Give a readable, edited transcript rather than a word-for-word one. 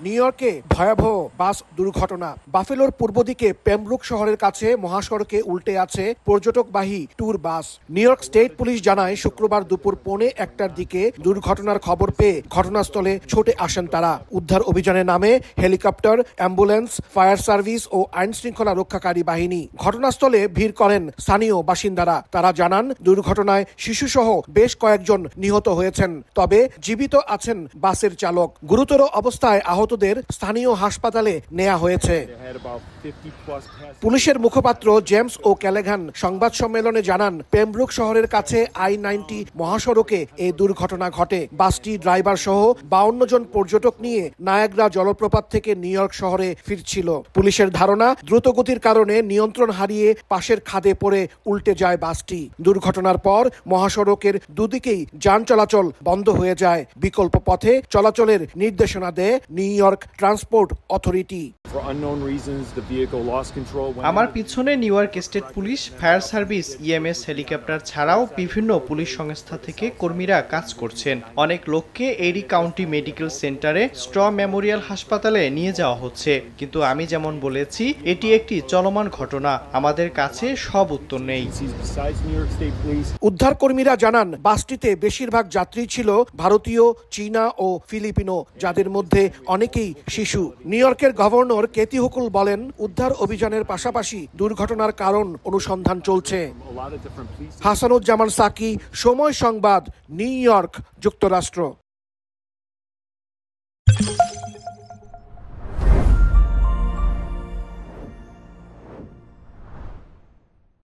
New ইয়র্কে ভয়াবহ বাস দুর্ঘটনা। বাফেলোর পূর্ব দিকে পেমব্রুক শহরের কাছে মহাসড়কে উল্টে আছে পর্যটকবাহী ট্যুর বাস। নিউ ইয়র্ক স্টেট পুলিশ জানায় শুক্রবার দুপুর 1:15টার দিকে দুর্ঘটনার খবর পেয়ে ঘটনাস্থলে ছুটে আসেন তারা। উদ্ধার অভিযানে নামে হেলিকপ্টার, অ্যাম্বুলেন্স, ফায়ার সার্ভিস ও আইন শৃঙ্খলা রক্ষাকারী বাহিনী। ঘটনাস্থলে ভিড় করেন স্থানীয় বাসিন্দারা। তারা জানান দুর্ঘটনায় শিশুসহ বেশ কয়েকজন নিহত হয়েছেন, তবে জীবিত আছেন বাসের চালক। গুরুতর অবস্থায় আহতদের স্থানীয় হাসপাতালে নেওয়া হয়েছে। পুলিশের মুখপাত্র জেমস ও ক্যালেগান সংবাদ সম্মেলনে জানান, পেমব্রুক শহরের কাছে I-90 মহাসড়কে এই দুর্ঘটনা ঘটে। বাসটি ড্রাইভার সহ 52 জন পর্যটক নিয়ে নায়াগ্রা জলপ্রপাত থেকে নিউ ইয়র্ক শহরে ফিরছিল। পুলিশের ধারণা, দ্রুতগতির কারণে নিয়ন্ত্রণ হারিয়ে পাশের খাদে পড়ে উল্টে যায় বাসটি। দুর্ঘটনার পর মহাসড়কের দুদিকেই যান চলাচল বন্ধ হয়ে যায়। বিকল্প পথে চলাচলের নির্দেশনা দেয় নিউ ইয়র্ক ট্রান্সপোর্ট অথরিটি। আমার পিছনে new York state police, fire service, EMS helicopter ছাড়াও বিভিন্ন পুলিশ সংস্থা থেকে কর্মীরা কাজ করছেন। অনেক লোককে এরি কাউন্টি মেডিকেল সেন্টারে, স্ট্র মেমোরিয়াল হাসপাতালে নিয়ে যাওয়া হচ্ছে। কিন্তু আমি যেমন বলেছি, এটি একটি চলমান ঘটনা। আমাদের কাছে সব উত্তর নেই। উদ্ধার কর্মীরা জানান, বাসটিতে বেশিরভাগ যাত্রী ছিল ভারতীয়, চীনা ও ফিলিপিনো, যাদের মধ্যে অনেকেই শিশু। নিউ ইয়র্কের গভর্নর কেতি হুকুল বলেন, উদ্ধার অভিযানের পাশাপাশি দুর্ঘটনার কারণ অনুসন্ধান চলছে। হাসানুজ্জামান সাকি, সময় সংবাদ, নিউ ইয়র্ক, যুক্তরাষ্ট্র।